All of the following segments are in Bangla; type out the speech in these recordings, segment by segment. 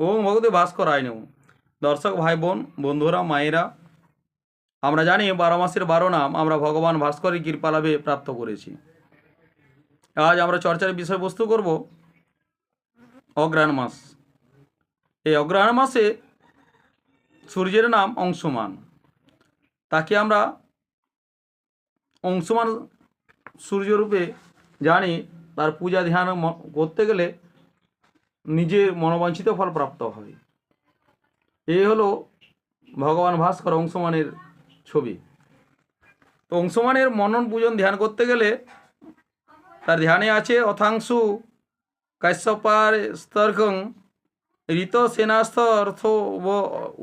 ওম ভগবতে ভাস্করায় নমঃ। দর্শক ভাই বোন, বন্ধুরা, মায়েরা, আমরা জানি 12 মাসের 12 নাম আমরা ভগবান ভাস্করের কৃপালাভে প্রাপ্ত করেছি। আজ আমরা চর্চার বিষয়বস্তু করব অগ্রহায়ণ মাস। এই অগ্রহায়ণ মাসে সূর্যের নাম অংশুমান। তাকে আমরা অংশুমান সূর্যরূপে জানি। তার পূজা ধ্যান করতে গেলে নিজের মনোবাঞ্ছিত ফল প্রাপ্ত হয়। এই হলো ভগবান ভাস্কর অংশুমানের ছবি। তো অংশুমানের মনন পূজন ধ্যান করতে গেলে তার ধ্যানে আছে অথাংশু কাশ্যপার স্তর্কং ঋত সেনাস্থ অর্থ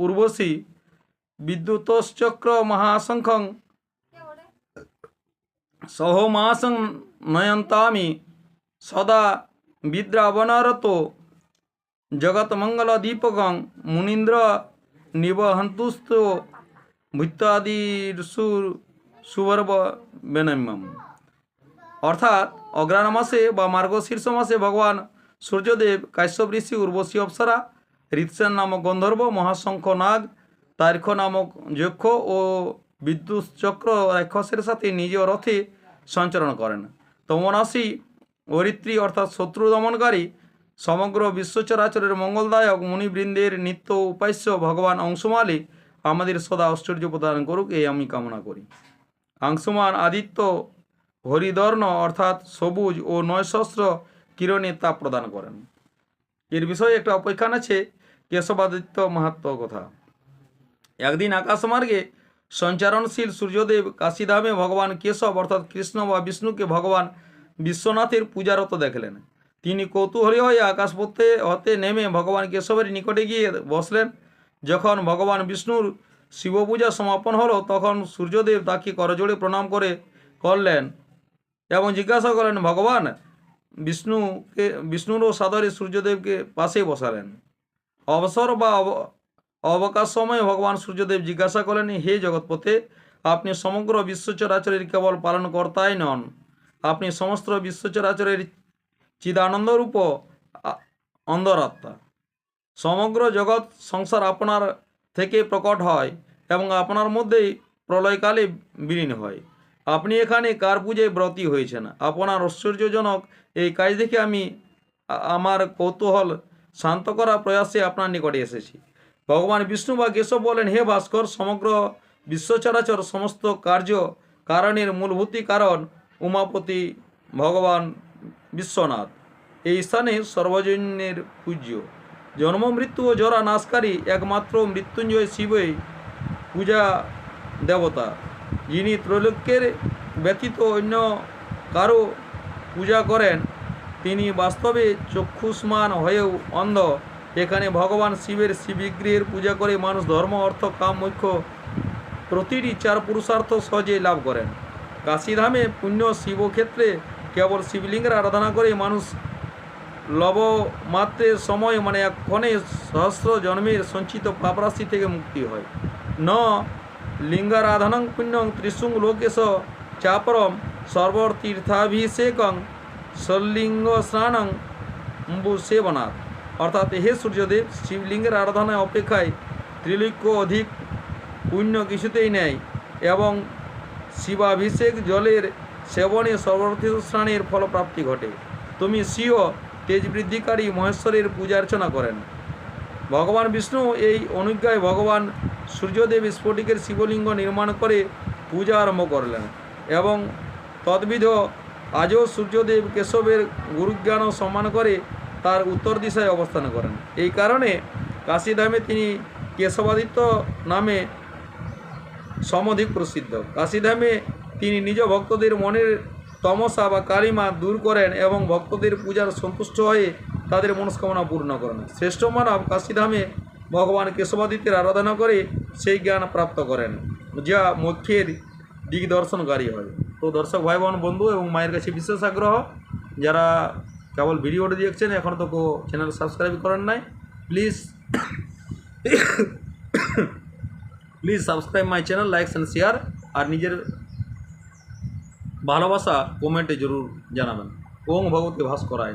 উর্বশী বিদ্যুতশ্চক্র মহাশঙ্খং সহমাসং নয়ন্তামি সদা বিদ্রাবনরত জগৎমঙ্গল দীপকং মুনীন্দ্র নিবহন্তুস্ত ভূত্যাদির সুবর্ব বেনম্যম। অর্থাৎ অগ্রহায়ণ মাসে বা মার্গশীর্ষ মাসে ভগবান সূর্যদেব কাশ্যপ ঋষি, উর্বশী অপ্সরা, ঋতসেন নামক গন্ধর্ব, মহাশঙ্খ নাগ, তার্ক্ষ নামক যক্ষ ও বিদ্যুৎ চক্র রাক্ষসের সাথে নিজ রথে সঞ্চরণ করেন। তমরাশি অরিত্রী অর্থাৎ শত্রু দমনকারী সমগ্র বিশ্বচরাচরের মঙ্গলদায়ক মুনিবৃন্দের নিত্য উপাস্য ভগবান অংশুমালে আমাদের সদা ঐশ্বর্য প্রদান করুক, এই আমি কামনা করি। অংশুমান আদিত্য হরিদর্ণ অর্থাৎ সবুজ ও নয়সহস্র কিরণে তাপ প্রদান করেন। এর বিষয়ে একটা অপেক্ষান আছে কেশবাদিত্য মাহাত্ম কথা। একদিন আকাশমার্গে সঞ্চারণশীল সূর্যদেব কাশীধামে ভগবান কেশব অর্থাৎ কৃষ্ণ বা বিষ্ণুকে ভগবান বিশ্বনাথের পূজারত দেখলেন। তিনি কৌতূহলী হয়ে আকাশপথে হতে নেমে ভগবান কেশবের নিকটে গিয়ে বসলেন। যখন ভগবান বিষ্ণুর শিবপূজা সমাপন হলো তখন সূর্যদেব তাকে করজোড়ে প্রণাম করলেন এবং জিজ্ঞাসা করলেন ভগবান বিষ্ণুরও সাদরে সূর্যদেবকে পাশে বসালেন। অবসর বা অবকাশ সময়ে ভগবান সূর্যদেব জিজ্ঞাসা করলেন, হে জগৎপতে, আপনি সমগ্র বিশ্বচরাচরের কেবল পালনকর্তাই নন, আপনি সমস্ত বিশ্বচরাচরের চিদানন্দরূপ অন্তরাত্মা। সমগ্র জগৎ সংসার আপনার থেকে প্রকট হয় এবং আপনার মধ্যেই প্রলয়কালে বিলীন হয়। আপনি এখানে কার পূজায় ব্রতী হয়েছেন? আপনার ঐশ্বর্যজনক এই কাজ দেখে আমি আমার কৌতূহল শান্ত করার প্রয়াসে আপনার নিকটে এসেছি। ভগবান বিষ্ণু বা কেশব বলেন, হে ভাস্কর, সমগ্র বিশ্বচরাচর সমস্ত কার্য কারণের মূলভূতি কারণ উমাপতি ভগবান বিশ্বনাথ এই স্থানে সর্বজনের পূজ্য। জন্ম মৃত্যু ও জরা নাশকারী একমাত্র মৃত্যুঞ্জয় শিবই পূজা দেবতা, যিনি ত্রৈলোক্যের ব্যতীত অন্য কারো পূজা করেন। তিনি বাস্তবে চক্ষুষ্মান হয়েও অন্ধ। এখানে ভগবান শিবের শিববিগ্রহের পূজা করে মানুষ ধর্ম, অর্থ, কাম, মোক্ষ প্রতিটি 4 পুরুষার্থ সহজে লাভ করেন। কাশীধামে পুণ্য শিবক্ষেত্রে কেবল শিবলিঙ্গের আরাধনা করে মানুষ লবমাত্রের সময় মানে এক্ষণে সহস্র জন্মের সঞ্চিত পাপরাশি থেকে মুক্তি হয়। ন লিঙ্গারাধনং পুণ্যং ত্রিশুং লোকেশ চাপরম সর্বতীর্থাভিষেকং সল্লিঙ্গ স্নানং সেবনাথ। অর্থাৎ হে সূর্যদেব, শিবলিঙ্গের আরাধনায় অপেক্ষায় ত্রিলোক্য অধিক পুণ্য কিছুতেই নেয় এবং শিবাভিষেক জলের সেবনে সর্বতীর্থ স্নানের ফলপ্রাপ্তি ঘটে। তুমি স্বীয় তেজ বৃদ্ধিকারী মহেশ্বরের পূজা অর্চনা করেন। ভগবান বিষ্ণু এই অনুজ্ঞায় ভগবান সূর্যদেব স্ফটিকের শিবলিঙ্গ নির্মাণ করে পূজা আরম্ভ করলেন এবং তদ্বিধ আজও সূর্যদেব কেশবের গুরুজ্ঞান সম্মান করে তার উত্তর দিশায় অবস্থান করেন। এই কারণে কাশীধামে তিনি কেশবাদিত্য নামে সমধিক প্রসিদ্ধ। কাশীধামে তিনি নিজ ভক্তদের মনের তমসা বা কালিমা দূর করেন এবং ভক্তদের পূজার সন্তুষ্ট হয়ে তাদের মনস্কামনা পূর্ণ করেন। শ্রেষ্ঠ মানব কাশীধামে ভগবান কেশবাদিত্যের আরাধনা করে সেই জ্ঞান প্রাপ্ত করেন যা মোক্ষের দিগদর্শনকারী হয়। তো দর্শক ভাই বোন, বন্ধু এবং মায়ের কাছে বিশেষ আগ্রহ, যারা কেবল ভিডিওটি দেখছেন এখন তো চ্যানেল সাবস্ক্রাইব করেন নাই, please subscribe my channel, like and share, আর নিজের ভালোবাসা কমেন্টে জরুর জানাবেন। ওম ভগবতে ভাস্করায়।